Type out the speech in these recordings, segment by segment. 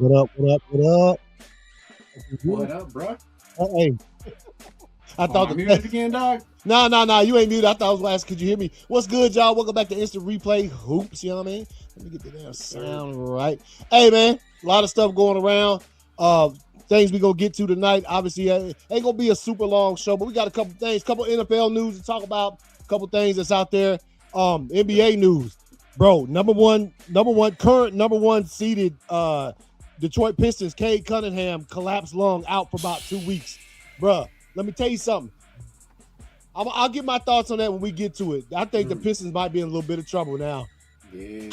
What up? What up? What up? What up, bro? Hey, I Oh, am thought I the muted again, dog? no, you ain't muted. I thought I was last. Could you hear me? What's good, y'all? Welcome back to Instant Replay Hoops. You know what I mean? Let me get the damn sound right. Hey, man, a lot of stuff going around. Uh, things we gonna get to tonight. Obviously, ain't gonna be a super long show, but we got a couple things, couple NFL news to talk about. A couple things that's out there. NBA news, bro. Current number one seeded Detroit Pistons, Cade Cunningham, collapsed lung, out for about 2 weeks. Bruh, let me tell you something. I'll get my thoughts on that when we get to it. I think the Pistons might be in a little bit of trouble now. Yeah.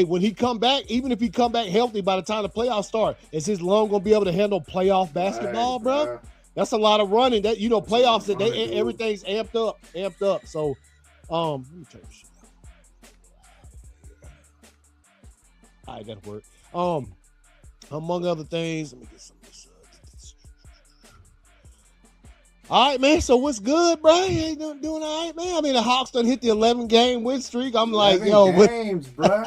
When he come back, even if he come back healthy by the time the playoffs start, is his lung gonna be able to handle playoff basketball, bro? That's a lot of running. That playoffs that everything's amped up. So, let me turn this shit down. All right, that'll work. Among other things, let me get some of this. All right, man. So what's good, bro? You ain't doing all right, man. I mean, the Hawks done hit the 11-game win streak. I'm like, yo, games, bro.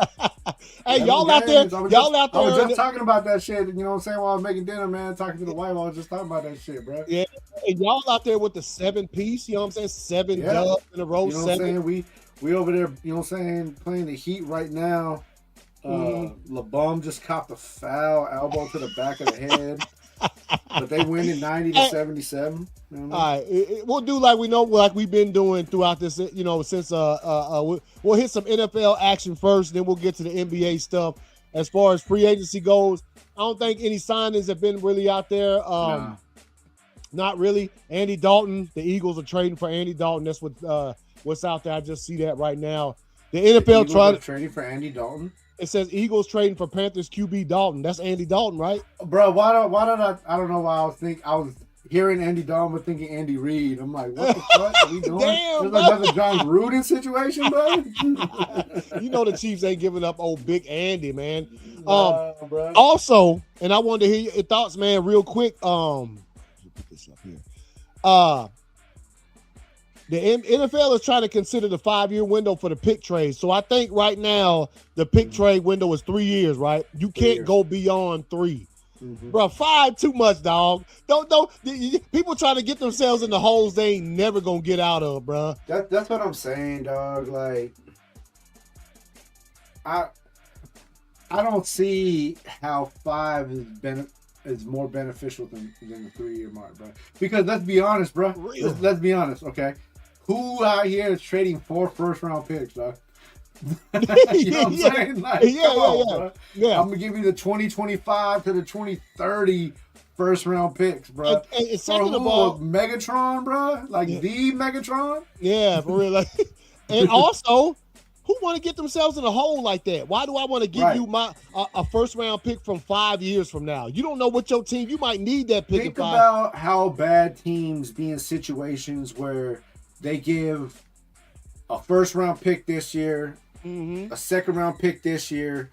Hey, y'all out there. I was just talking about that shit. You know what I'm saying? While I was making dinner, man, talking to the wife, I was just talking about that shit, bro. Yeah, and y'all out there with the 7-piece. You know what I'm saying? 7 dubs in a row. You know what I'm saying? We over there. You know what I'm saying? Playing the Heat right now. LeBum just copped a foul, elbow to the back of the head. But they win it 90-77. You know what I mean? All right, we'll do like we know, like we've been doing throughout this. You know, since we'll hit some NFL action first, then we'll get to the NBA stuff. As far as free agency goes, I don't think any signings have been really out there. Not really. Andy Dalton, the Eagles are trading for Andy Dalton. That's what's out there. I just see that right now. The NFL trading for Andy Dalton. It says Eagles trading for Panthers QB Dalton. That's Andy Dalton, right? Bro, why did I don't know why I was hearing Andy Dalton but thinking Andy Reid. I'm like, what the fuck are we doing? Damn, there's another John Gruden situation, bro. You know the Chiefs ain't giving up old Big Andy, man. Bro. Also, and I wanted to hear your thoughts, man, real quick. Put this up here. The NFL is trying to consider the 5-year window for the pick trade. So I think right now the pick trade window is 3 years, right? You can't go beyond 3. Bro, 5 too much, dog. Don't people trying to get themselves in the holes they ain't never gonna get out of, bro. That's what I'm saying, dog. Like, I don't see how 5 is more beneficial than the 3-year mark, bro. Because let's be honest, bro. Let's be honest, okay? Who out here is trading 4 first-round picks, dog? You know what I'm saying? Like, yeah. I'm gonna give you the 2025 to the 2030 first-round picks, bro. And second of all, Megatron, bro, like the Megatron. Yeah, for real. Like, and also, who want to get themselves in a hole like that? Why do I want to give you a first-round pick from 5 years from now? You don't know what your team. You might need that pick. Think about how bad teams be in situations where they give a first-round pick this year, a second-round pick this year,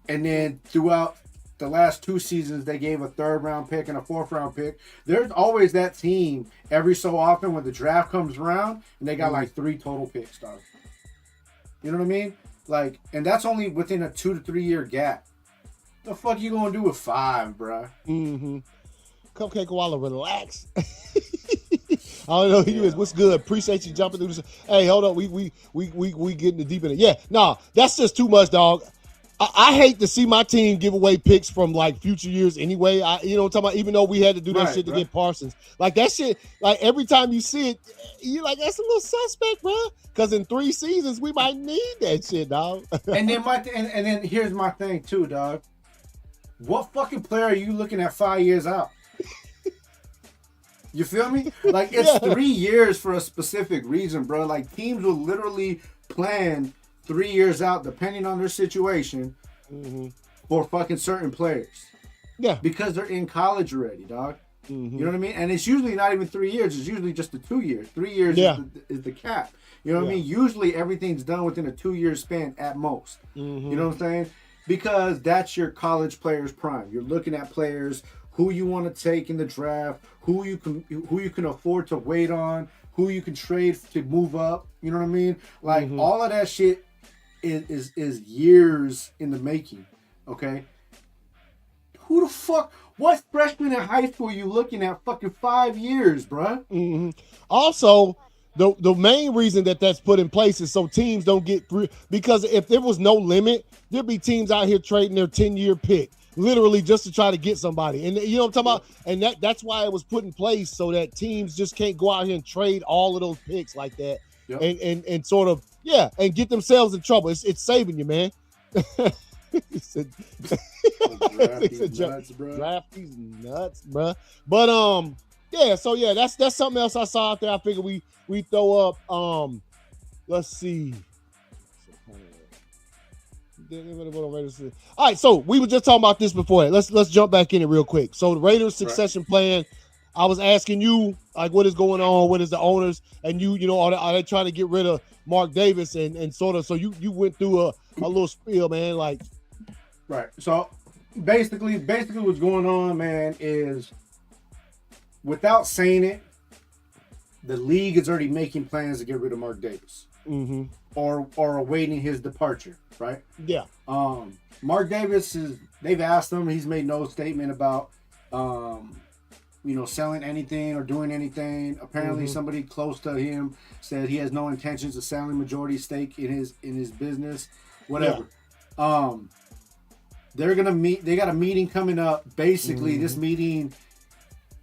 and then throughout the last 2 seasons, they gave a third-round pick and a fourth-round pick. There's always that team every so often when the draft comes around, and they got like 3 total picks, dog. You know what I mean? Like, and that's only within a 2 to 3 year gap. The fuck you gonna do with 5, bro? Cupcake Koala, relax. I don't know who you is. What's good? Appreciate you jumping through this. Hey, hold on. We getting the deep in it. Yeah, that's just too much, dog. I hate to see my team give away picks from like future years anyway. You know what I'm talking about? Even though we had to do that shit to get Parsons. Like that shit, like every time you see it, you're like, that's a little suspect, bro. Because in 3 seasons, we might need that shit, dog. And then here's my thing too, dog. What fucking player are you looking at 5 years out? You feel me? Like, it's 3 years for a specific reason, bro. Like, teams will literally plan 3 years out, depending on their situation, for fucking certain players. Yeah. Because they're in college already, dog. You know what I mean? And it's usually not even 3 years. It's usually just the 2 years. 3 years is the cap. You know what I mean? Usually everything's done within a 2-year span at most. You know what I'm saying? Because that's your college player's prime. You're looking at players who you want to take in the draft, who you can afford to wait on, who you can trade to move up. You know what I mean? Like all of that shit is years in the making. Okay, who the fuck? What freshman in high school are you looking at? Fucking 5 years, bruh. Mm-hmm. Also, the main reason that's put in place is so teams don't get through. Because if there was no limit, there'd be teams out here trading their 10-year pick, literally just to try to get somebody. And you know what I'm talking about? And that's why it was put in place so that teams just can't go out here and trade all of those picks like that, and sort of and get themselves in trouble. It's saving you, man. Draft these nuts, bro. But so that's something else I saw out there. I figure we throw up. Let's see. All right, so we were just talking about this before. Let's jump back in it real quick. So the Raiders succession plan. I was asking you, like, what is going on? What is the owners? And you know, are they trying to get rid of Mark Davis and sort of? So you went through a little spiel, man. Like, right. So basically, what's going on, man, is without saying it, the league is already making plans to get rid of Mark Davis, or awaiting his departure. Right. Yeah. Mark Davis they've asked him. He's made no statement about, selling anything or doing anything. Apparently, somebody close to him said he has no intentions of selling majority stake in his business. Whatever. Yeah. They're gonna meet. They got a meeting coming up. Basically, this meeting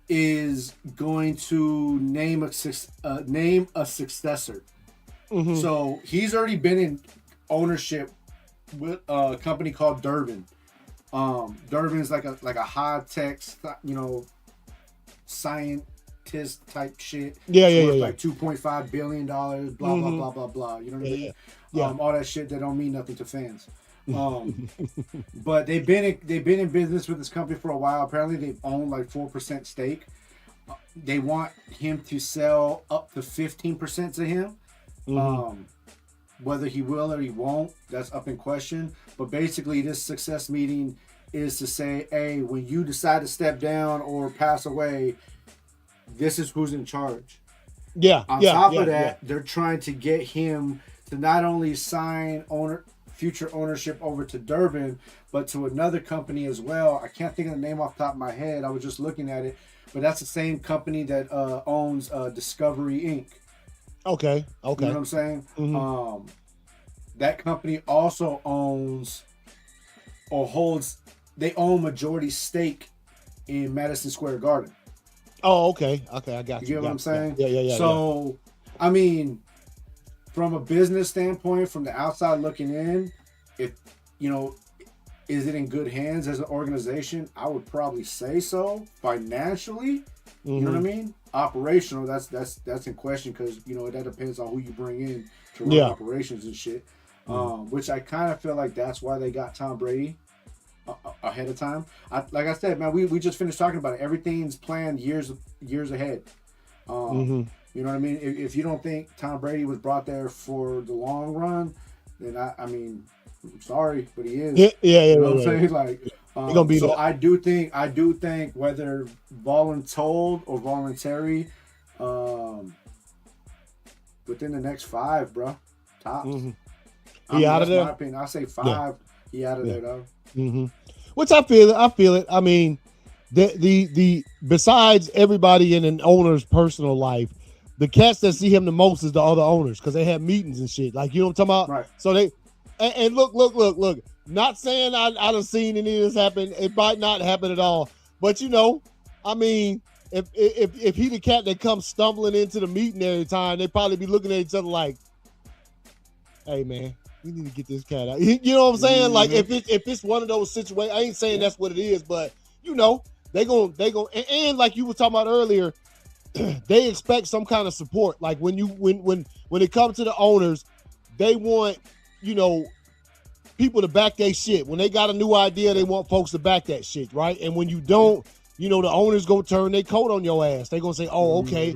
is going to name a successor. So he's already been in ownership with a company called Durbin. Durbin is like a high tech, scientist type shit. Yeah. Like $2.5 billion. Blah blah blah blah blah. You know what I mean? Yeah. All that shit that don't mean nothing to fans. But they've been in business with this company for a while. Apparently, they've owned like 4% stake. They want him to sell up to 15% to him. Whether he will or he won't, that's up in question. But basically, this success meeting is to say, hey, when you decide to step down or pass away, this is who's in charge. Yeah. On top of that, they're trying to get him to not only sign future ownership over to Durbin, but to another company as well. I can't think of the name off the top of my head. I was just looking at it, but that's the same company that owns Discovery Inc. Okay. You know what I'm saying? That company also owns or holds. They own majority stake in Madison Square Garden. Oh, okay. I got you. You get what I'm saying? Yeah. So, I mean, from a business standpoint, from the outside looking in, if is it in good hands as an organization? I would probably say so. Financially, you know what I mean? Operational, that's in question because that depends on who you bring in to run operations and shit. Which I kind of feel like that's why they got Tom Brady ahead of time. Like I said, man, we just finished talking about it. Everything's planned years ahead. You know what I mean? If you don't think Tom Brady was brought there for the long run, then I mean, I'm sorry, but he is. Yeah. You know what I'm saying? Like, gonna be so that. I do think whether voluntold or voluntary, within the next 5, bro, tops. He out of there. My opinion. I say 5. Yeah. He out of there though. Which I feel it. I mean, the besides everybody in an owner's personal life, the cats that see him the most is the other owners because they have meetings and shit. Like, you know what I'm talking about? Right. So they and look. Not saying I'd have seen any of this happen. It might not happen at all. But I mean, if he the cat that comes stumbling into the meeting every time, they probably be looking at each other like, "Hey, man, we need to get this cat out." You know what I'm saying? Like if it's one of those situations, I ain't saying that's what it is, but they gonna and like you were talking about earlier, they expect some kind of support. Like when it comes to the owners, they want people to back their shit. When they got a new idea, they want folks to back that shit, right? And when you don't, the owners gonna turn their coat on your ass. They gonna say, "Oh, okay."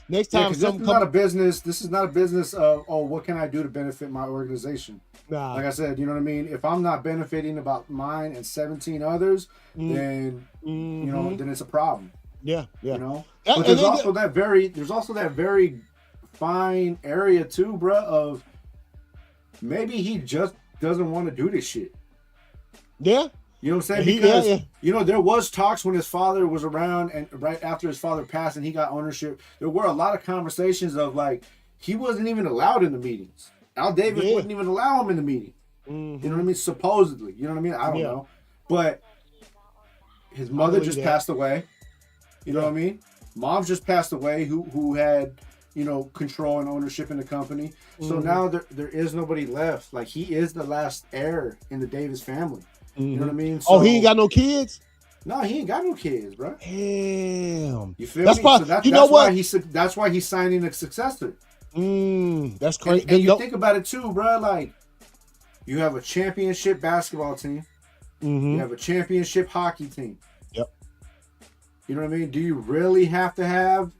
Next time, this is not a business. This is not a business of, "Oh, what can I do to benefit my organization?" Nah. Like I said, you know what I mean. If I'm not benefiting about mine and 17 others, then then it's a problem. Yeah. But there's also that very fine area too, bro. Of maybe he just doesn't want to do this shit. Yeah. You know what I'm saying? He- Because yeah. you know there was talks when his father was around, and right after his father passed and he got ownership, there were a lot of conversations of like he wasn't even allowed in the meetings. Al Davis Yeah. wouldn't even allow him in the meeting. Mhm. You know what I mean? Supposedly, you know what I mean? I don't Yeah. know, but his mother believe just that. passed away. You know Yeah. what I mean? Mom's just passed away. Who had control and ownership in the company. So Mhm. now there is nobody left. Like he is the last heir in the Davis family. You know what I mean? Oh, he ain't got no kids? No, he ain't got no kids, bro. Damn. You feel That's me? probably, So you know what? that's why he's signing a successor. That's And, crazy. and you think about it too, bro. Like you have a championship basketball team. You have a championship hockey team. Yep. You know what I mean? Do you really have to have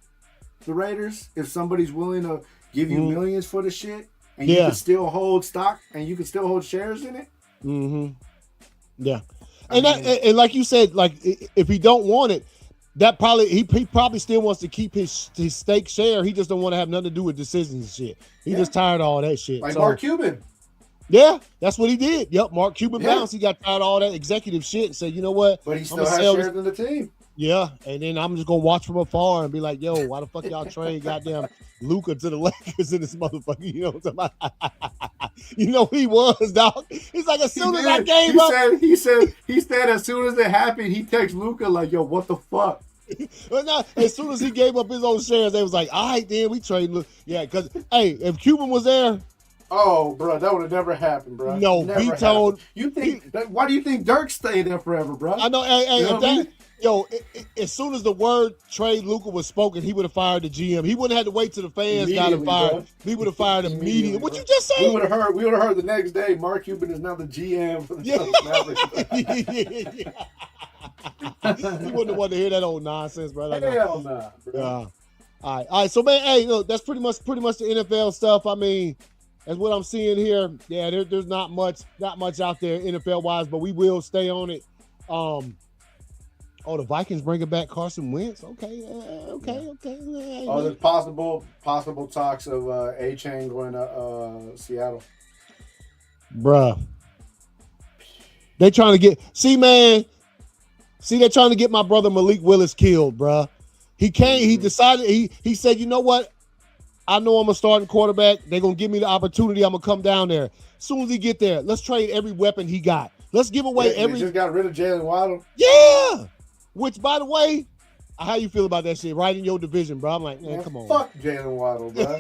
the Raiders if somebody's willing to give you millions for the shit and you can still hold stock and you can still hold shares in it? Yeah. And like you said, like if he don't want it, that probably he probably still wants to keep his stake share. He just don't want to have nothing to do with decisions and shit. He just tired of all that shit. Like so, Mark Cuban. Yeah, that's what he did. Yep, Mark Cuban Yeah. bounced. He got tired of all that executive shit and said, you know what? But he still has shares in the team. Yeah, and then I'm just gonna watch from afar and be like, "Yo, why the fuck y'all trade goddamn Luka to the Lakers in this motherfucker?" You know what I'm talking about? You know who he was, dog. He's like, as soon as I gave up, he said as soon as it happened, he texted Luka like, "Yo, what the fuck?" But no, as soon as he gave up his own shares, they was like, "All right, then we trade Luka." Yeah, because hey, if Cuban was there, oh, bro, that would have never happened, bro. No, never he told. Happened. You think? Why do you think Dirk stayed there forever, bro? I know. Hey, You know if what I that, mean? yo, as soon as the word trade Luka was spoken, he would have fired the GM. He wouldn't have to wait till the fans got him fired. Bro. He would have fired immediately. What you just say? We would have heard the next day. Mark Cuban is now the GM for the Dallas Mavericks. He wouldn't have wanted to hear that old nonsense, bro. Hell nah, bro. All right. So man, hey, look, that's pretty much the NFL stuff. I mean, that's what I'm seeing here. Yeah, there's not much out there NFL wise, but we will stay on it. The Vikings bringing back Carson Wentz. Okay. Oh, there's possible talks of A-Chain going to Seattle. Bruh. They trying to get they're trying to get my brother Malik Willis killed, bruh. He came, he decided, he said, you know what? I know I'm a starting quarterback. They're gonna give me the opportunity. I'm gonna come down there. As soon as he get there, let's trade every weapon he got. Let's give away every. They just got rid of Jalen Waddle. Yeah. Which, by the way, how you feel about that shit? Right in your division, bro. I'm like, man, come on. Fuck Jalen Waddle, bro.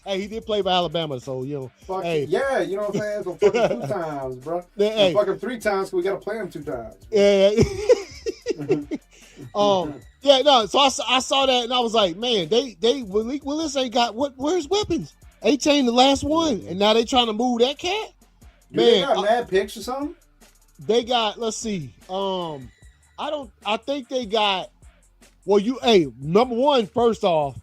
Hey, he did play for Alabama, so Hey. Yeah, you know what I'm saying? So fucking 2 times, bro. Hey. Fucking 3 times, so we gotta play him 2 times. Yeah. Yeah, no. So I saw that and I was like, man, they Malik Willis ain't got where's weapons? A-Chain the last one, and now they trying to move that cat. They got mad picks or something? They got, let's see. I think they got. Well, number one, first off,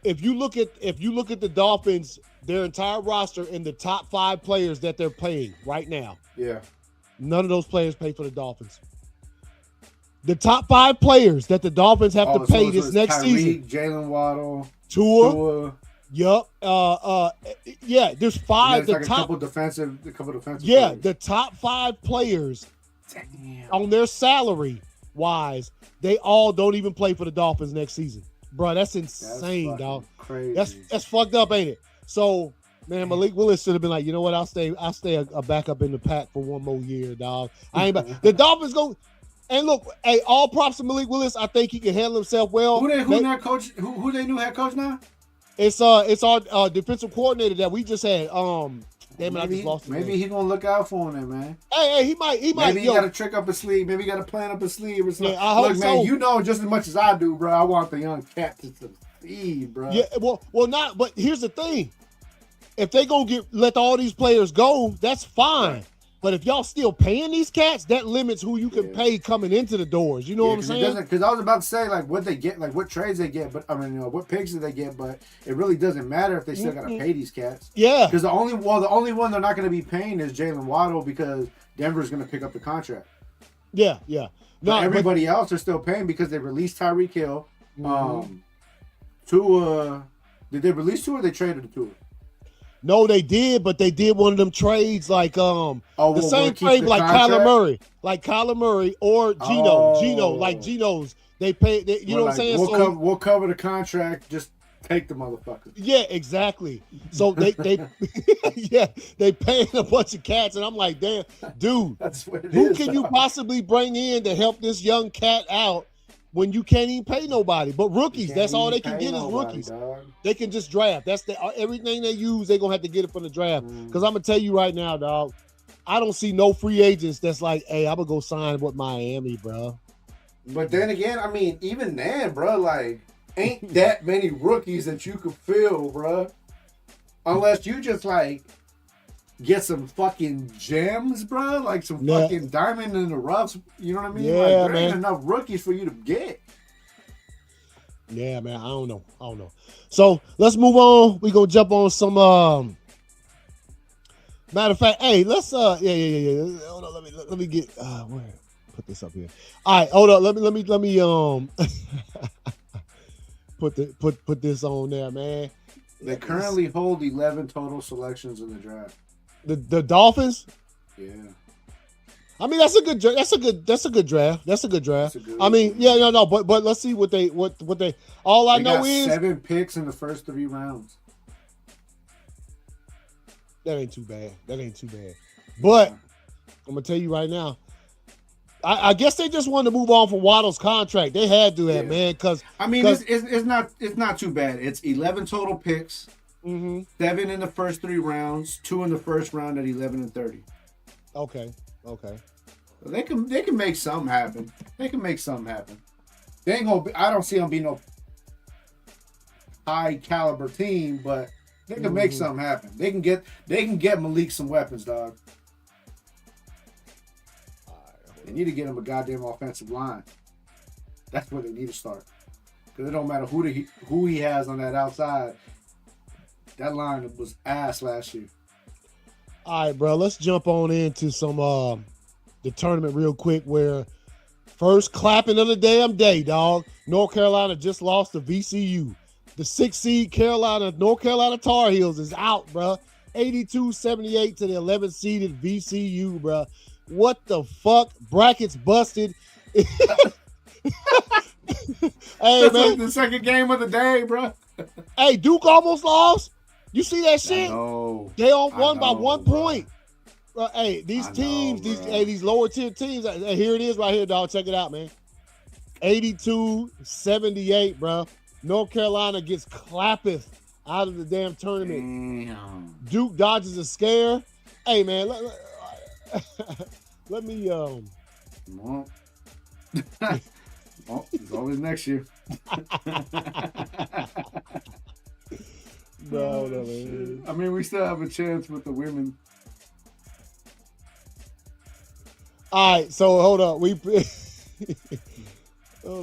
if you look at the Dolphins, their entire roster and the top 5 players that they're paying right now. Yeah. None of those players pay for the Dolphins. The top 5 players that the Dolphins have to pay this next season. Jalen Waddle, Tua. Yup. Yeah, there's 5. A couple defensive Yeah, players. the top 5 players on their salary wise, they all don't even play for the Dolphins next season. Bro, that's insane, dog. Crazy. That's fucked up, ain't it? So, man, Malik Willis should have been like, you know what? I'll stay a backup in the pack for 1 more year, dog. I ain't the Dolphins go. And look, hey, all props to Malik Willis. I think he can handle himself well. Who they new head coach now? It's our defensive coordinator that we just had. Damn it, I just lost his name. Maybe he gonna look out for him, man. Hey, he might. Maybe he got a trick up his sleeve. Maybe he got a plan up his sleeve or something. Yeah, I hope Look, man, so. you know just as much as I do, bro. I want the young cat to succeed, bro. Yeah, well, not. But here's the thing: if they gonna let all these players go, that's fine. Right. But if y'all still paying these cats, that limits who you can pay coming into the doors. You know what I'm saying? Because I was about to say like what they get, like what trades they get, but I mean, what picks did they get? But it really doesn't matter if they still got to pay these cats. Yeah. Because the only one they're not going to be paying is Jalen Waddle because Denver's going to pick up the contract. Yeah. No, everybody else are still paying because they released Tyreek Hill. Tua. Did they release Tua or they traded Tua? No, they did, but they did one of them trades like the same trade like Kyler Murray or Gino like Geno's. They pay, you know what I'm saying? We'll cover the contract. Just take the motherfucker. Yeah, exactly. So they yeah, they paying a bunch of cats, and I'm like, damn, dude, That's what it who is, can you possibly bring in to help this young cat out when you can't even pay nobody? But rookies, that's all they can get is rookies. Dog. They can just draft. That's everything they use. They're gonna have to get it from the draft. Because I'm gonna tell you right now, dog, I don't see no free agents that's like, hey, I'm gonna go sign with Miami, bro. But then again, I mean, even then, bro, like, ain't that many rookies that you could fill, bro. Unless you just, like, get some fucking gems, bro. Like some fucking diamond in the roughs. You know what I mean? Yeah, like, there ain't enough rookies for you to get. Yeah, man. I don't know. So, let's move on. We gonna jump on some, matter of fact, hey, let's, yeah. Hold on, let me get, where? Put this up here. All right, hold up. Let me put this on there, man. They currently hold 11 total selections in the draft. The Dolphins? Yeah. I mean, that's a good draft. That's a good draft. I mean, yeah, no, but let's see what they all I know is 7 picks in the first 3 rounds. That ain't too bad. But I'm gonna tell you right now, I guess they just wanted to move on from Waddle's contract. They had to have, man, because I mean, it's not too bad. It's 11 total picks, 7 in the first 3 rounds, 2 in the first round at 11 and 30. Okay. They can make something happen. They ain't gonna. I don't see them being no high caliber team, but they can make something happen. They can get Malik some weapons, dog. They need to get him a goddamn offensive line. That's where they need to start. Because it don't matter who he has on that outside. That line was ass last year. All right, bro. Let's jump on into some the tournament real quick. Where first clapping of the damn day, dog. North Carolina just lost to VCU. The 6th seed North Carolina Tar Heels is out, bro. 82-78 to the 11th seeded VCU, bro. What the fuck? Brackets busted. Hey, That's man. like the second game of the day, bro. Hey, Duke almost lost. You see that shit? They won by 1 point. Hey, these teams, these lower tier teams. Here it is right here, dog. Check it out, man. 82-78, bro. North Carolina gets clappeth out of the damn tournament. Damn. Duke dodges a scare. Hey, man. Let me Well, it's always next year. No, man. I mean, we still have a chance with the women. All right, so hold up. Hold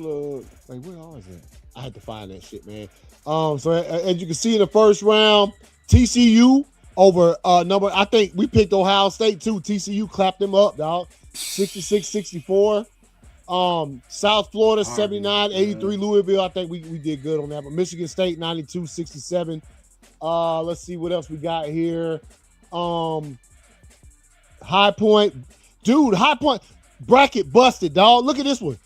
on. Wait, where is it? I had to find that shit, man. So as you can see in the first round, TCU over I think we picked Ohio State too. TCU clapped them up, dog. 66-64. South Florida 79-83. Louisville, I think we did good on that. But Michigan State 92-67. Let's see what else we got here. High Point. Dude, High Point bracket busted, dog. Look at this one.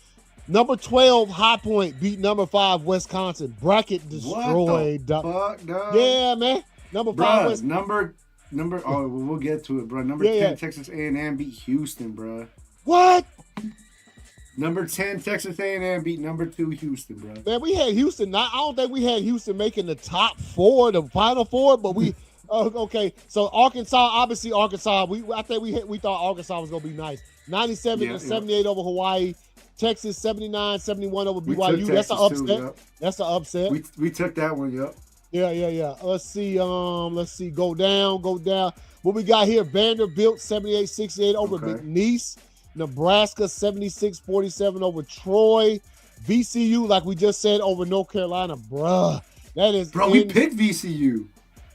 Number 12 High Point beat number 5 Wisconsin. Bracket destroyed. What the fuck, dog? Yeah, man. Number 5 was number. Oh, we'll get to it, bro. Number 10 Texas A&M beat Houston, bro. What? Number 10 Texas A&M beat number 2 Houston, bro. Man, we had Houston. I don't think we had Houston making the top 4, the Final 4, but we. Okay, so Arkansas, obviously Arkansas. I think we thought Arkansas was gonna be nice. 97-78 over Hawaii. Texas 79-71 over BYU. That's an upset. Too, yep. That's an upset. We took that one, yep. Yeah. Let's see. Go down. What we got here? Vanderbilt 78-68 over McNeese. Nebraska 76-47 over Troy. VCU, like we just said, over North Carolina. Bruh. That is. Bro, we picked VCU.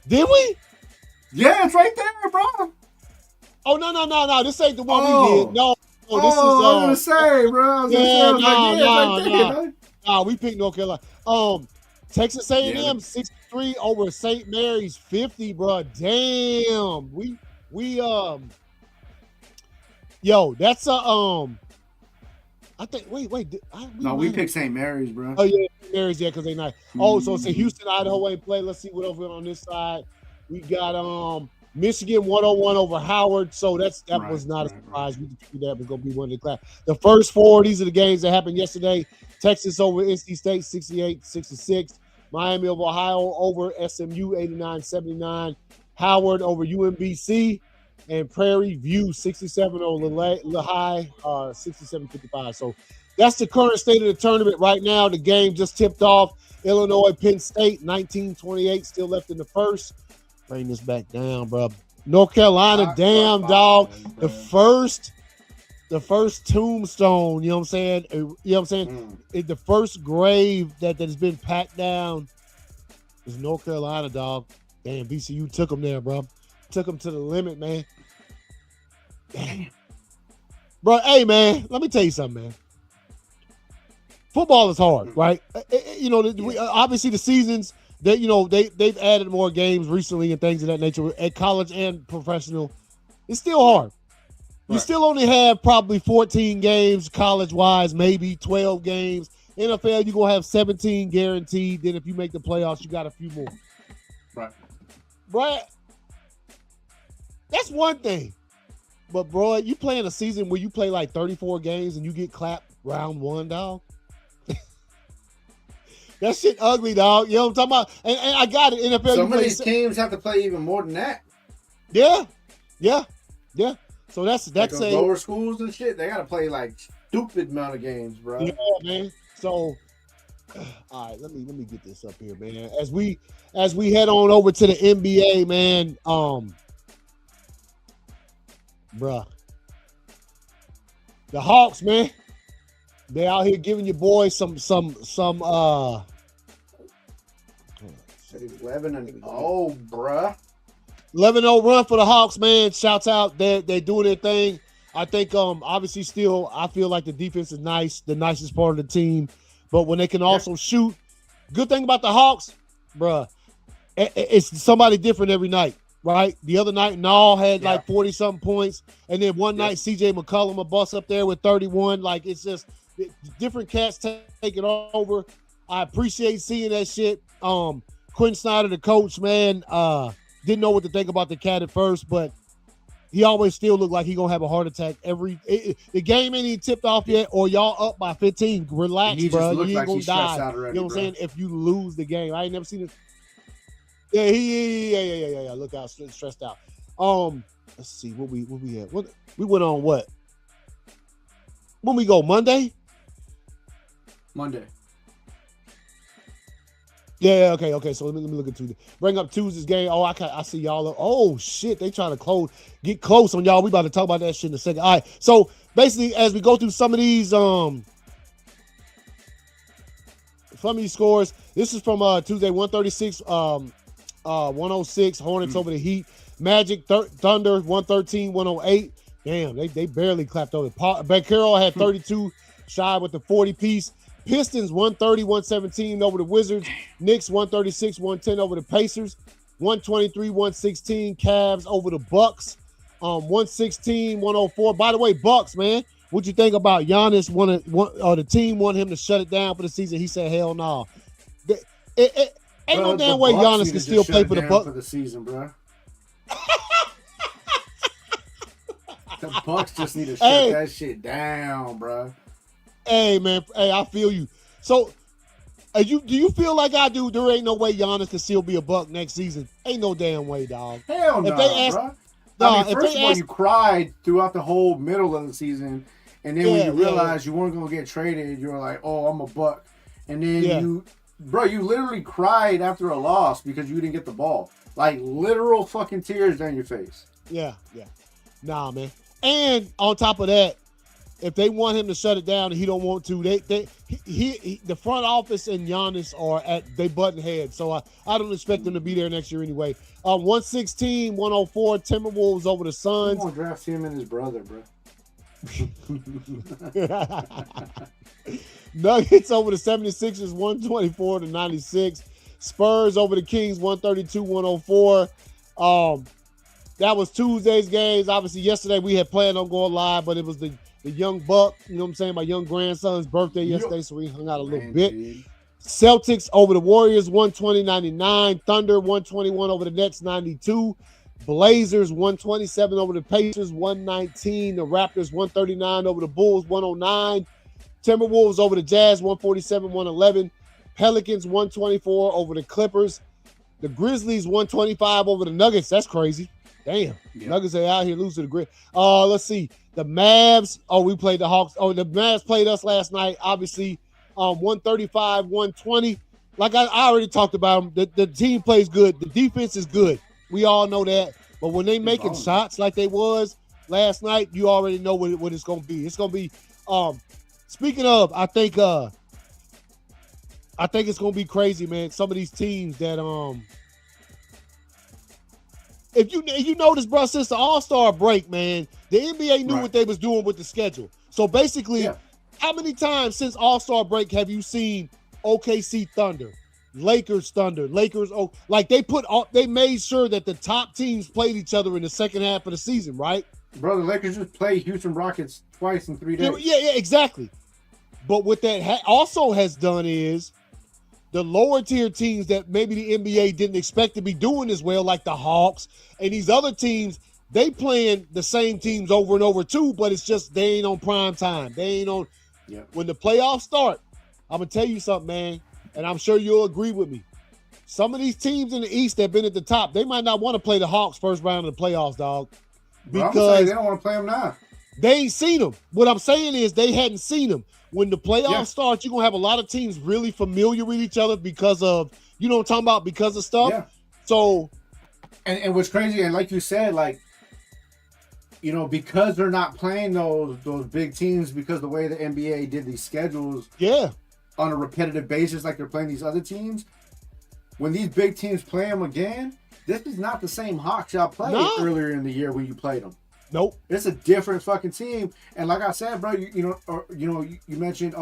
Did we? Yeah, it's right there, bro. Oh no! This ain't the one we did. No, this is. I was gonna say, bro. No. We picked North Carolina. Texas A&M 63 over St. Mary's 50, bro. Damn. Yo, that's a I think we picked St. Mary's, bro. Oh yeah, St. Mary's, yeah, because they not. Oh, so it's a Houston, Idaho ain't play. Let's see what over on this side. We got Michigan 101 over Howard. So that was not a surprise. We figured that was gonna be one of the class. The first four, these are the games that happened yesterday. Texas over NC State 68-66. Miami of Ohio over SMU 89-79. Howard over UMBC. And Prairie View 67 over Lehigh 67-55. So that's the current state of the tournament right now. The game just tipped off. Illinois, Penn State 19-28 still left in the first. Bring this back down, bro. North Carolina, dog. The first tombstone, you know what I'm saying? The first grave that has been packed down is North Carolina, dog. Damn, VCU took them there, bro. Took them to the limit, man. Damn. Bro, hey, man, let me tell you something, man. Football is hard, right? Obviously the seasons, they've added more games recently and things of that nature at college and professional. It's still hard. You still only have probably 14 games college-wise, maybe 12 games. NFL, you're going to have 17 guaranteed. Then if you make the playoffs, you got a few more. Right? That's one thing. But, bro, you play in a season where you play like 34 games and you get clapped round one, dog. That shit ugly, dog. You know what I'm talking about? And I got it. NFL. Some of these teams have to play even more than that. Yeah. So that's like lower schools and shit. They got to play like stupid amount of games, bro. Yeah, man. So, all right, let me get this up here, man. As we head on over to the NBA, man. Bruh. The Hawks, man. They out here giving your boys some 11-0, bruh. 11-0 run for the Hawks, man. Shouts out. They're doing their thing. I think obviously still I feel like the defense is nice, the nicest part of the team. But when they can also shoot, good thing about the Hawks, bruh, it's somebody different every night. Right, the other night, Nall had like 40-something points, and then one night, C.J. McCollum a bust up there with 31. Like it's just different cats taking over. I appreciate seeing that shit. Quinn Snyder, the coach, man, didn't know what to think about the cat at first, but he always still looked like he gonna have a heart attack. The game ain't even tipped off yet, or y'all up by 15. Relax, bro. You ain't gonna die. Already, you know what I'm saying? If you lose the game, I ain't never seen it. Yeah. Look out, stressed out. Let's see what we had. What we went on? What? When we go Monday? Yeah. Okay. So let me look at Tuesday. Bring up Tuesday's game. Oh, I see y'all. Oh shit, they trying to get close on y'all. We about to talk about that shit in a second. All right. So basically, as we go through some of these scores, this is from Tuesday 136. 106 Hornets over the Heat. Magic Thunder 113-108. Damn, they barely clapped over. Bankero had 32 shy with the 40 piece. Pistons 130-117 over the Wizards. Knicks 136-110 over the Pacers. 123-116 Cavs over the Bucks. 116-104. By the way, Bucks, man, what you think about Giannis? The team wanted him to shut it down for the season. He said, "Hell no." Ain't no damn way Giannis can still play for the Bucks for the season, bro. The Bucks just need to shut that shit down, bro. Hey, man. Hey, I feel you. So, do you feel like I do? There ain't no way Giannis can still be a Buck next season. Ain't no damn way, dog. Hell no, bro. First of all, you cried throughout the whole middle of the season, and then when you realized you weren't gonna get traded, you were like, "Oh, I'm a Buck," and then you literally cried after a loss because you didn't get the ball. Like literal fucking tears down your face. Yeah. Nah, man. And on top of that, if they want him to shut it down and he don't want to, the front office and Giannis they button heads. So I don't expect them to be there next year anyway. 116-104 Timberwolves over the Suns. I'm gonna draft him and his brother, bro. Nuggets over the 76ers, 124-96. Spurs over the Kings, 132-104. That was Tuesday's games. Obviously, yesterday we had planned on going live, but it was the young buck, you know what I'm saying, my young grandson's birthday yesterday, so we hung out a little bit. Celtics over the Warriors, 120-99. Thunder, 121 over the Nets, 92. Blazers, 127 over the Pacers, 119. The Raptors, 139 over the Bulls, 109. Timberwolves over the Jazz, 147-111. Pelicans, 124 over the Clippers. The Grizzlies, 125 over the Nuggets. That's crazy. Damn. Yeah. Nuggets are out here losing to the Grizz. Let's see. The Mavs. Oh, we played the Hawks. Oh, the Mavs played us last night. Obviously, 135-120. Like I already talked about them. The team plays good. The defense is good. We all know that. But when they making shots like they was last night, you already know what it's going to be. It's going to be speaking of, I think it's going to be crazy, man. Some of these teams that if you notice, bro, since the All-Star break, man, the NBA knew what they was doing with the schedule. So basically, how many times since All-Star break have you seen OKC Thunder, Lakers Thunder, Lakers? Oh, like they made sure that the top teams played each other in the second half of the season, right? Bro, the Lakers just played Houston Rockets twice in 3 days. Yeah, exactly. But what that also has done is the lower tier teams that maybe the NBA didn't expect to be doing as well, like the Hawks and these other teams, they playing the same teams over and over too, but it's just they ain't on prime time. They ain't on. When the playoffs start, I'm going to tell you something, man, and I'm sure you'll agree with me. Some of these teams in the East that have been at the top, they might not want to play the Hawks first round of the playoffs, dog. Because they don't want to play them now. They ain't seen them. What I'm saying is they hadn't seen them. When the playoffs start, you're going to have a lot of teams really familiar with each other because of, you know what I'm talking about, because of stuff. Yeah. So. And what's crazy, and like you said, like, you know, because they're not playing those big teams because the way the NBA did these schedules on a repetitive basis like they're playing these other teams, when these big teams play them again, this is not the same Hawks y'all played earlier in the year when you played them. Nope. It's a different fucking team. And like I said, bro, you mentioned,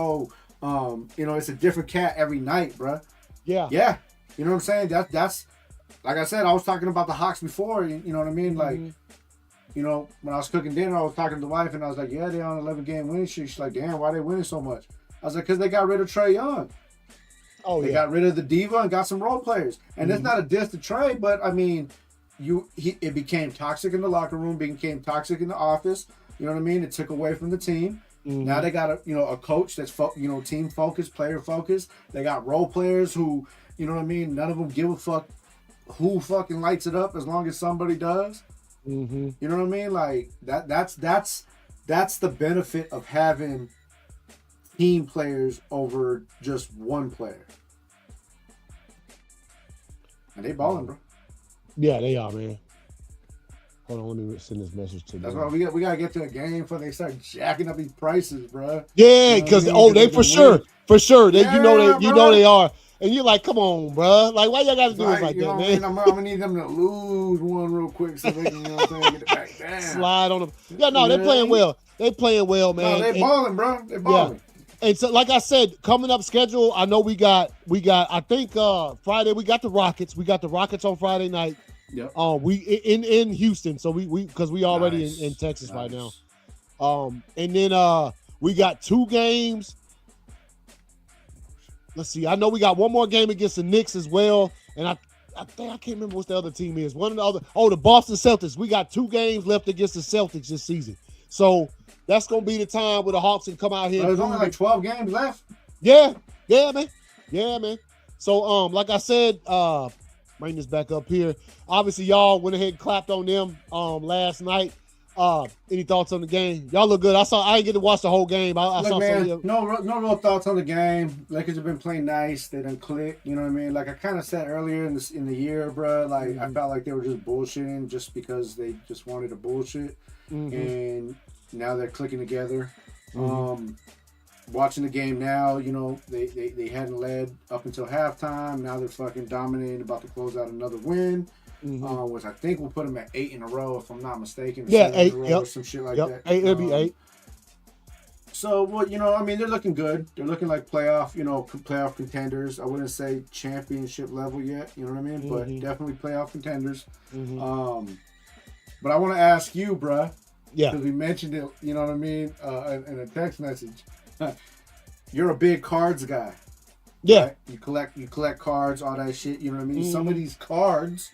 it's a different cat every night, bro. Yeah. Yeah. You know what I'm saying? That's like I said, I was talking about the Hawks before, you know what I mean? Like, you know, when I was cooking dinner, I was talking to the wife and I was like, yeah, they're on an 11-game winning streak. She's like, damn, why they winning so much? I was like, because they got rid of Trae Young. They got rid of the diva and got some role players. And it's not a diss to Trae, but I mean, it became toxic in the locker room, became toxic in the office. You know what I mean? It took away from the team. Now they got a coach that's team focused, player focused. They got role players who, you know what I mean? None of them give a fuck who fucking lights it up as long as somebody does. You know what I mean? Like that's the benefit of having team players over just one player. And they balling, bro. Yeah, they are, man. Hold on, let me send this message to them. That's why we gotta get to a game before they start jacking up these prices, bro. Yeah, because they for sure. They you know they are, and you're like, come on, bro. Like, why y'all gotta do it like that, man? I'm gonna need them to lose one real quick so they can, you know what I'm saying, get it back down. Slide on them. Yeah, no, they're playing well. They playing well, man. No, they balling, bro. They balling. Yeah. And so, like I said, coming up schedule, I know we got. I think Friday we got the Rockets. We got the Rockets on Friday night. Yep. We in Houston, so we because we already in Texas right now. And then we got 2 games. Let's see. I know we got one more game against the Knicks as well, and I think I can't remember what the other team is. One of the other. Oh, the Boston Celtics. We got 2 games left against the Celtics this season. So that's gonna be the time where the Hawks can come out here. There's only like 12 games left. Yeah, man. So like I said, bring this back up here. Obviously, y'all went ahead and clapped on them last night. Any thoughts on the game? Y'all look good. I didn't get to watch the whole game. No real thoughts on the game. Lakers have been playing nice. They didn't click. You know what I mean? Like I kind of said earlier in the year, bro. Like I felt like they were just bullshitting just because they just wanted to bullshit, and now they're clicking together. Watching the game now, you know, they hadn't led up until halftime. Now they're fucking dominating, about to close out another win, which I think will put them at 8 in a row, if I'm not mistaken. 8. Or some shit like that. 8. It'll be 8. So, well, I mean, they're looking good. They're looking like playoff contenders. I wouldn't say championship level yet, you know what I mean? But definitely playoff contenders. But I want to ask you, bruh. Yeah. Because we mentioned it, you know what I mean, in a text message. You're a big cards guy. Yeah. Right? You collect cards, all that shit, you know what I mean? Some of these cards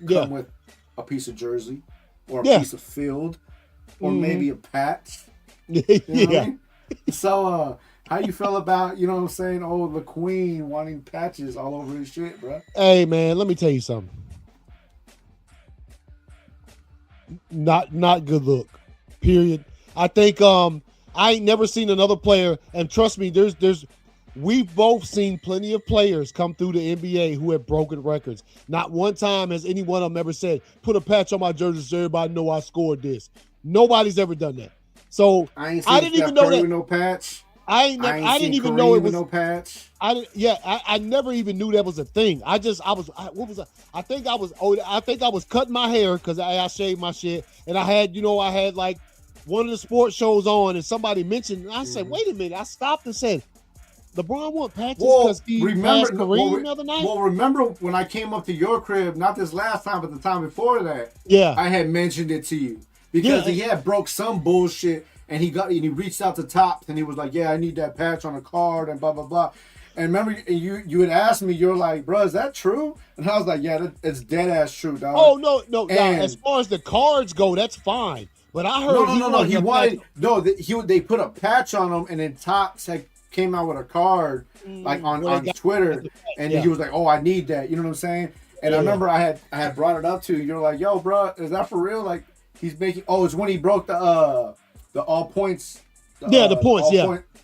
come with a piece of jersey or a piece of field or maybe a patch. You know what I mean? So, how you feel about, you know what I'm saying, the Queen wanting patches all over his shit, bro? Hey, man, let me tell you something. Not good look. Period. I think I ain't never seen another player, and trust me, we've both seen plenty of players come through the NBA who have broken records. Not one time has any one of them ever said, put a patch on my jersey so everybody know I scored this. Nobody's ever done that. So I didn't even know that. With no patch. I didn't even know it was no patch. I never even knew that was a thing. I think I was cutting my hair because I shaved my shit, and I had like one of the sports shows on, and somebody mentioned, and I said, wait a minute. I stopped and said, LeBron want patches because he passed Kareem the other night? Well, remember when I came up to your crib, not this last time, but the time before that, I had mentioned it to you. Because he had broke some bullshit, and he reached out to Topps, and he was like, yeah, I need that patch on a card, and blah, blah, blah. And remember, you had asked me, you're like, bro, is that true? And I was like, yeah, it's dead ass true, dog. Oh, no. As far as the cards go, that's fine. But I heard they put a patch on him, and then Topps came out with a card, like on Twitter, and he was like, oh, I need that. You know what I'm saying? And I remember I had brought it up to you. You're like, yo, bro, is that for real? Like, he's making. Oh, it's when he broke the all points. The points.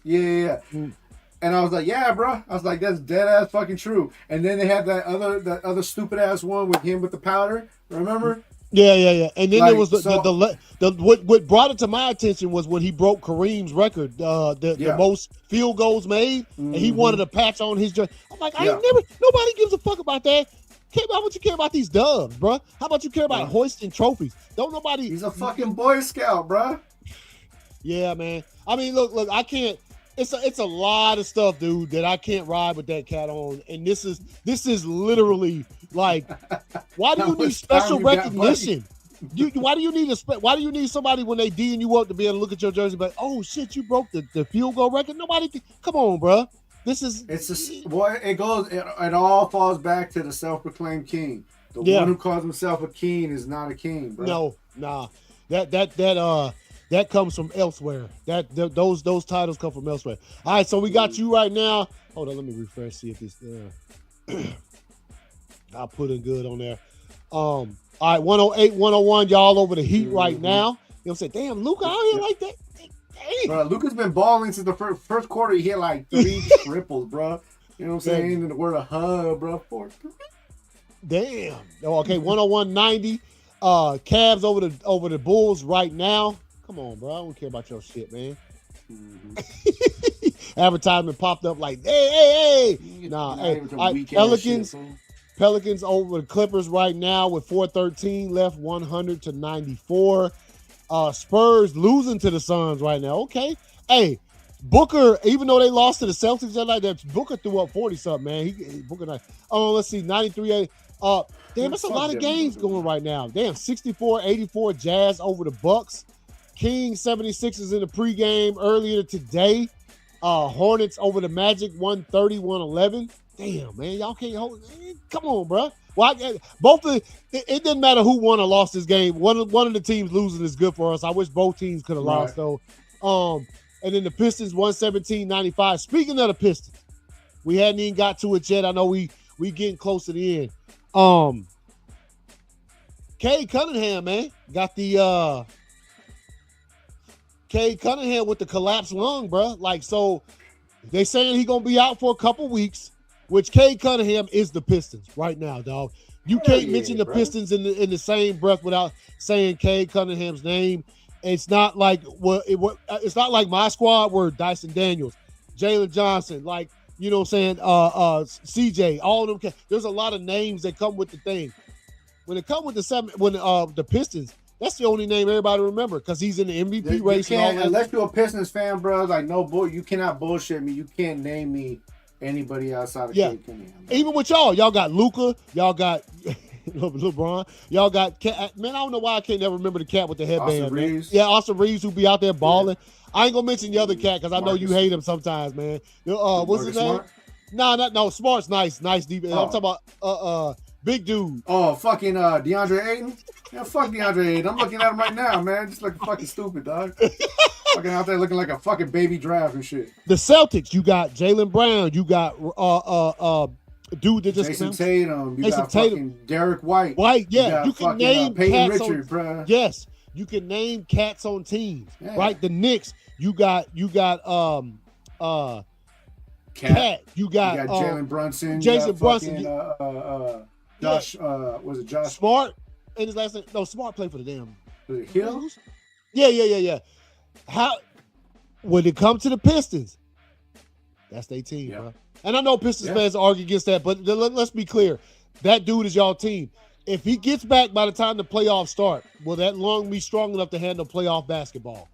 Yeah. And I was like, yeah, bro. I was like, that's dead ass fucking true. And then they had that other stupid ass one with him with the powder. Remember? Yeah. And then there was what brought it to my attention was when he broke Kareem's record, the most field goals made, and he wanted a patch on his jersey. I'm like, nobody gives a fuck about that. How about you care about these dubs, bro? How about you care about hoisting trophies? Don't nobody. He's a fucking Boy Scout, bro. Yeah, man. I mean, look, I can't. It's a lot of stuff, dude, that I can't ride with that cat on. And this is literally like, why do you need special recognition? Why do you need somebody when they D'ing you up to be able to look at your jersey, but oh shit, you broke the field goal record? Come on, bro. It all falls back to the self-proclaimed king. The one who calls himself a king is not a king, bro. No, nah. That comes from elsewhere. Those titles come from elsewhere. All right, so we got you right now. Hold on, let me refresh, see if this I'll put it good on there. All right, 108, 101, y'all over the Heat right now. You know what I'm saying? Damn, Luka out here like that. Bro, Luka's been balling since the first quarter. He hit like 3 triples, bro. You know what I'm saying? And the word of hug, bro. Damn. Okay, 101.90. Cavs over the Bulls right now. Come on, bro. I don't care about your shit, man. Advertisement popped up like, hey. Nah, hey. Pelicans over the Clippers right now with 4:13 left, 100-94. Spurs losing to the Suns right now. Okay. Hey, Booker, even though they lost to the Celtics that night, Booker threw up 40-something, man. Booker, let's see, 93. Damn, that's a lot of games going right now. Damn, 64-84 Jazz over the Bucks. Kings 76ers in the pregame earlier today. Hornets over the Magic 130-111. Damn, man, y'all can't hold it. Come on, bro. Well, it didn't matter who won or lost this game. One of the teams losing is good for us. I wish both teams could have lost though. And then the Pistons 117-95. Speaking of the Pistons, we hadn't even got to it yet. I know we getting close to the end. Cade Cunningham, man, got the Cade Cunningham with the collapsed lung, bro. Like, so they saying he gonna be out for a couple weeks, which Cade Cunningham is the Pistons right now, dog. You can't mention the Pistons in the same breath without saying Cade Cunningham's name. It's not like it's not like my squad where Dyson Daniels, Jalen Johnson, like, you know what I'm saying, CJ, all of them. There's a lot of names that come with the thing. When it comes with the Pistons, That's the only name everybody remember because he's in the MVP race. And all that. Unless you're a Pistons fan, bro, like no bull, you cannot bullshit me. You can't name me anybody outside of Cade Cunningham. Even with y'all got Luka, y'all got LeBron, y'all got Cat. Man, I don't know why I can't never remember the cat with the headband. Austin Reeves. Yeah, Austin Reeves who be out there balling. Yeah. I ain't gonna mention the other cat because I know you hate him sometimes, man. What's his name? No, Smart's nice deep. I'm talking about big dude. Oh, fucking DeAndre Ayton. Yeah, fuck DeAndre Ayton. I'm looking at him right now, man. Just looking fucking stupid, dog. Fucking out there looking like a fucking baby draft and shit. The Celtics, you got Jaylen Brown, you got dude that just Jason Tatum, you got fucking Derek White. Yeah, you can name Peyton cats Richard, bro. Yes, you can name cats on teams, right? The Knicks, you got Cat. You got Jalen Brunson, Jason Brunson, Josh. Was it Josh Smart? And his last name? No, Smart played for the damn. Was it Hill? Yeah. How when it comes to the Pistons, that's their team, bro. And I know Pistons fans argue against that, but let's be clear. That dude is y'all team. If he gets back by the time the playoffs start, will that lung be strong enough to handle playoff basketball?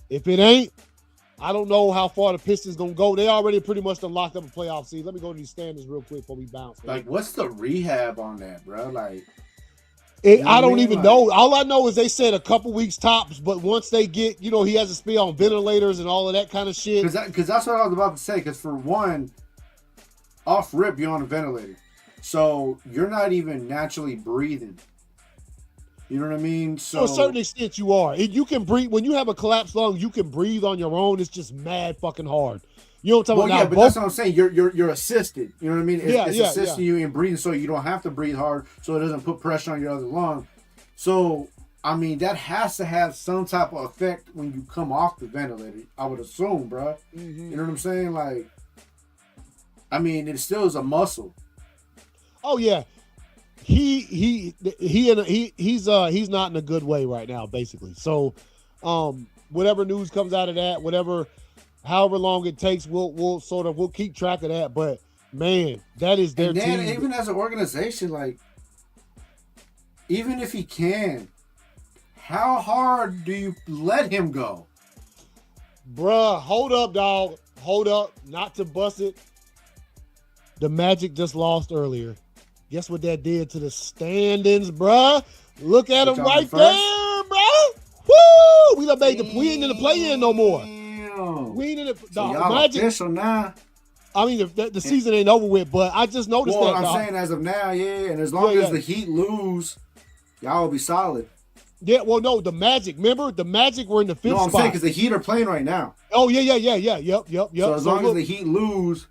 If it ain't, I don't know how far the Pistons gonna go. They already pretty much done locked up a playoff seed. Let me go to these standings real quick before we bounce. Like, what's the rehab on that, bro? Like, I don't even know. All I know is they said a couple weeks tops, but once they get, he has to be on ventilators and all of that kind of shit. Because that's what I was about to say. Because for one, off rip, you're on a ventilator, so you're not even naturally breathing. You know what I mean? So to a certain extent, you are. You can breathe when you have a collapsed lung. You can breathe on your own. It's just mad fucking hard. You know what I'm talking about? But that's what I'm saying. You're assisted. You know what I mean? It's assisting you in breathing, so you don't have to breathe hard, so it doesn't put pressure on your other lung. So I mean, that has to have some type of effect when you come off the ventilator. I would assume, bro. Mm-hmm. You know what I'm saying? Like, I mean, it still is a muscle. Oh yeah. He's not in a good way right now, basically. So, whatever news comes out of that, however long it takes, we'll keep track of that. But man, that is their team. And even as an organization, like, even if he can, how hard do you let him go? Bruh, hold up, dog. Hold up. Not to bust it. The Magic just lost earlier. Guess what that did to the standings, bruh? Look at them right there, bruh. Woo! We ain't in the play-in no more. We ain't in the Magic. Official now. I mean, the season ain't over with, but I just noticed that. I'm saying as of now, and as long as the Heat lose, y'all will be solid. Yeah, well, no, the Magic. Remember, the Magic were in the fifth spot. No, I'm saying because the Heat are playing right now. Oh, yeah. Yep. So as long as the Heat lose.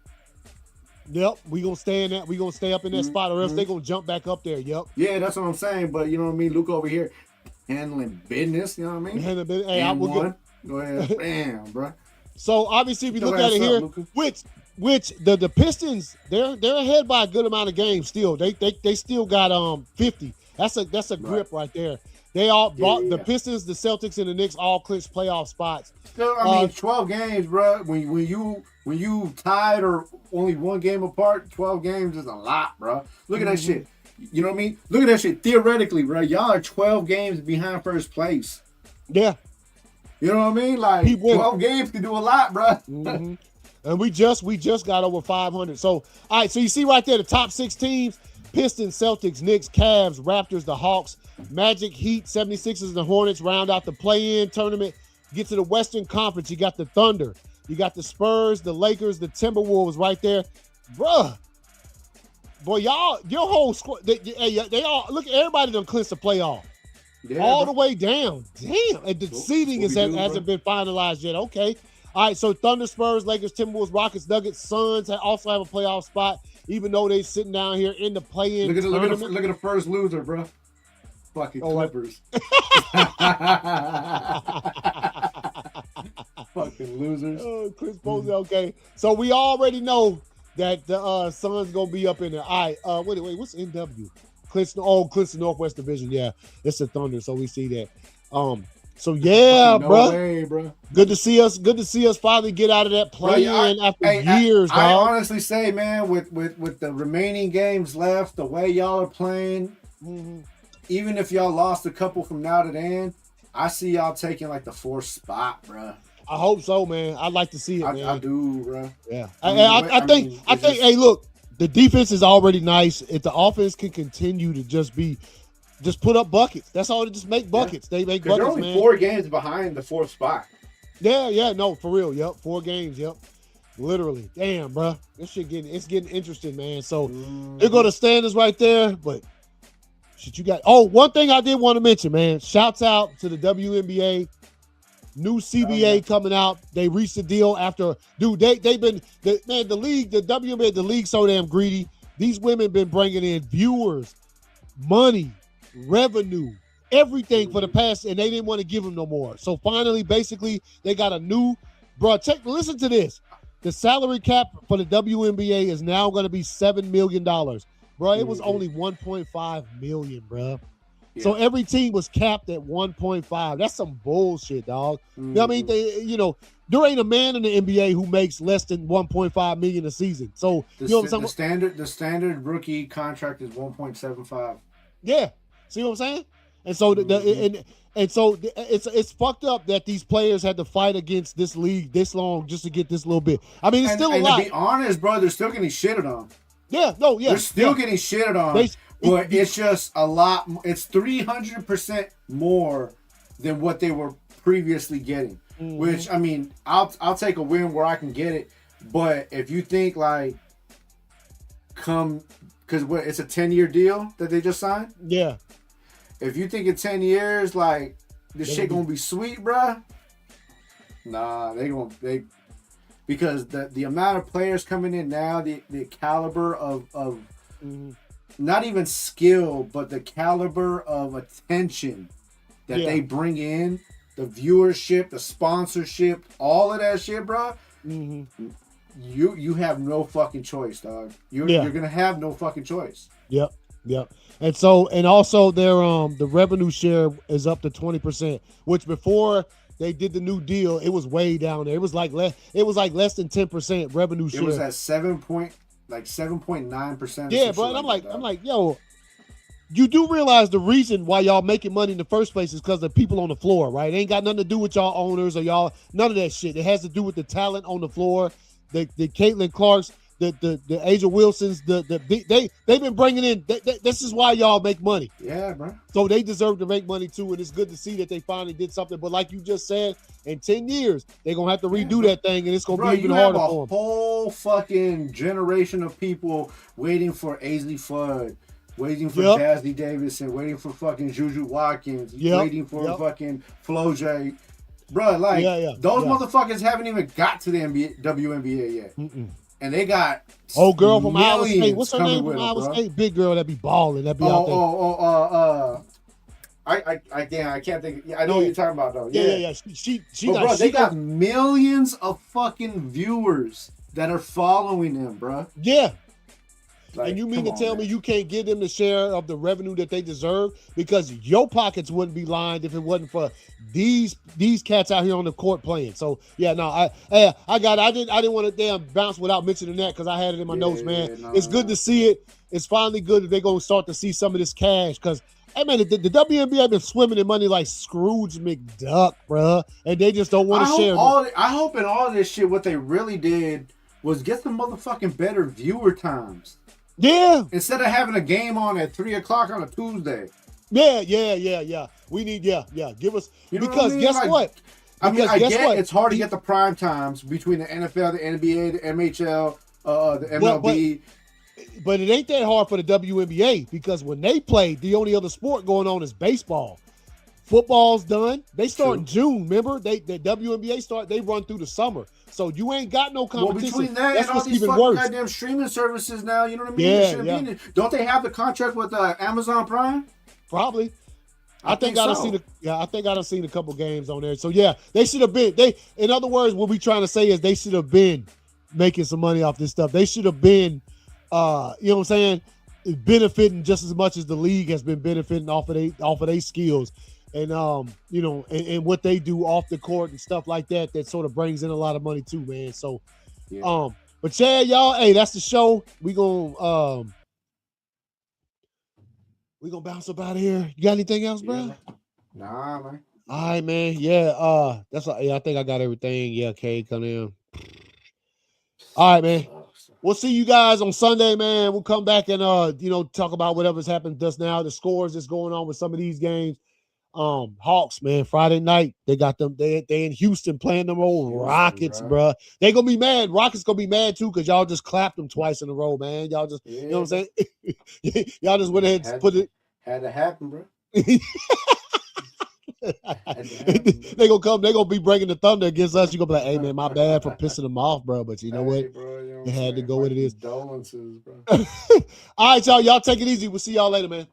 Yep, we gonna stay in that. We gonna stay up in that spot, or else they gonna jump back up there. Yep. Yeah, that's what I'm saying. But you know what I mean. Luke over here handling business. You know what I mean. Handling business. Hey, go ahead, bam, bro. So obviously, if you look at it here, which the Pistons, they're ahead by a good amount of games. Still, they still got 50. That's a grip right there. They all bought the Pistons, the Celtics, and the Knicks all clinched playoff spots. Still, I mean, 12 games, bro. When you tied or only one game apart, 12 games is a lot, bro. Look at that shit. You know what I mean? Look at that shit. Theoretically, bro, y'all are 12 games behind first place. Yeah. You know what I mean? Like 12 games can do a lot, bro. Mm-hmm. And we just got over 500. So, all right. So you see right there, the top 6 teams: Pistons, Celtics, Knicks, Cavs, Raptors, the Hawks, Magic, Heat, 76ers, and the Hornets round out the play-in tournament. Get to the Western Conference. You got the Thunder. You got the Spurs, the Lakers, the Timberwolves right there. Bruh. Boy, y'all, your whole squad, they all, look, everybody done clinched the playoff. Yeah, all the way down. Damn. And the seeding hasn't been finalized yet. Okay. All right, so Thunder, Spurs, Lakers, Timberwolves, Rockets, Nuggets, Suns also have a playoff spot, even though they sitting down here in the play-in tournament. Look at the first loser, bro. Fucking Clippers. Fucking losers. Chris Posey, okay. So we already know that the Suns going to be up in there. All right, wait, what's NW? Clinton Northwest Division. Yeah, it's the Thunder, so we see that. So yeah, bro. Good to see us finally get out of that play-in after years, dog. I honestly say, man, with the remaining games left, the way y'all are playing, even if y'all lost a couple from now to then, I see y'all taking like the 4th spot, bro. I hope so, man. I'd like to see it, man. I do, bro. Yeah. I think. Hey, look, the defense is already nice. If the offense can continue to just put up buckets. That's all. They just make buckets. Yeah. They make buckets, they're only man. 4 games behind the 4th spot. Yeah, no, for real. Yep, 4 games. Yep, literally. Damn, bro, this shit getting interesting, man. So they're gonna stand us right there, but shit, you got. Oh, one thing I did want to mention, man. Shouts out to the WNBA. New CBA coming out. They reached a deal after, dude. They've been the league, the WNBA, the league so damn greedy. These women been bringing in viewers, money, revenue, everything for the past, and they didn't want to give them no more. So finally, basically, they got a new, bro. Listen to this. The salary cap for the WNBA is now going to be $7 million, bro. It was only 1.5 million, bro. Yeah. So every team was capped at 1.5. That's some bullshit, dog. You know what I mean? There ain't a man in the NBA who makes less than 1.5 million a season. So the standard rookie contract is 1.75. Yeah, see what I'm saying? And so it's fucked up that these players had to fight against this league this long just to get this little bit. I mean, it's still a lot. To be honest, bro, they're still getting shitted on. Yeah, no, yeah, they're still getting shitted on. But it's just a lot. It's 300% more than what they were previously getting. Mm-hmm. Which, I mean, I'll take a win where I can get it. But if you think like because it's a 10-year deal that they just signed. Yeah. If you think in 10 years like this shit gonna be sweet, bruh. Nah, because the amount of players coming in now, the caliber of not even skill, but the caliber of attention that they bring in, the viewership, the sponsorship, all of that shit, bro. Mm-hmm. You have no fucking choice, dog. You're gonna have no fucking choice. Yep. And also their the revenue share is up to 20%, which before they did the new deal, it was way down there. It was like less than 10% revenue share. It was at 7.9%. Yeah, bro. And I'm like, yo, you do realize the reason why y'all making money in the first place is because the people on the floor, right? It ain't got nothing to do with y'all owners or y'all, none of that shit. It has to do with the talent on the floor, the Caitlin Clarks, the Asia Wilsons, they've been bringing in. This is why y'all make money. Yeah, bro. So they deserve to make money too, and it's good to see that they finally did something. But like you just said, in 10 years they're gonna have to redo that thing, and it's gonna be even harder for them. A whole fucking generation of people waiting for Aisley Fudd, waiting for Jazzy Davidson, waiting for fucking Juju Watkins, waiting for fucking Flojay. Bro, those motherfuckers haven't even got to the WNBA yet. Mm-mm. And they got girl from Iowa State. What's her name from Iowa State? Big girl that be balling. That be out there. I can't think. I know what you're talking about though. Yeah. They got millions of fucking viewers that are following them, bro. Yeah. And you mean to tell me you can't give them the share of the revenue that they deserve? Because your pockets wouldn't be lined if it wasn't for these cats out here on the court playing. So I didn't want to damn bounce without mentioning that because I had it in my notes, man. It's good to see it. It's finally good that they're gonna start to see some of this cash because hey man, the WNBA been swimming in money like Scrooge McDuck, bro, and they just don't want to share. I hope in all this shit, what they really did was get some motherfucking better viewer times. Yeah. Instead of having a game on at 3:00 on a Tuesday. Yeah. We need, give us, because guess what? I get it's hard to get the prime times between the NFL, the NBA, the MHL, the MLB. But it ain't that hard for the WNBA because when they play, the only other sport going on is baseball. Football's done. They start in June. Remember, the WNBA they run through the summer. So you ain't got no competition. Well, between that and all these fucking goddamn streaming services now, you know what I mean? Yeah. Don't they have the contract with Amazon Prime? Probably. I think I done seen a couple games on there. So they should have been. In other words, what we trying to say is they should have been making some money off this stuff. They should have been, you know what I'm saying, benefiting just as much as the league has been benefiting off of their skills. And and what they do off the court and stuff like that sort of brings in a lot of money too, man. So but Chad, y'all, hey, that's the show. We gonna We gonna bounce up out of here. You got anything else, bro? Yeah. Nah, man. All right, man. Yeah, I think I got everything. Yeah, K come in. All right, man. We'll see you guys on Sunday, man. We'll come back and talk about whatever's happened just now, the scores that's going on with some of these games. Hawks, man, Friday night, they got them. They in Houston playing them old Rockets, bro. They gonna be mad. Rockets gonna be mad too because y'all just clapped them twice in a row, man. Y'all just, you know what I'm saying? Y'all just went ahead and put it. Had to happen, bro. They gonna come. They gonna be breaking the thunder against us. You gonna be like, "Hey man, my bad for pissing them off, bro." But you know what? Bro, It had to go what it is. Condolences, bro. All right, y'all. Y'all take it easy. We'll see y'all later, man.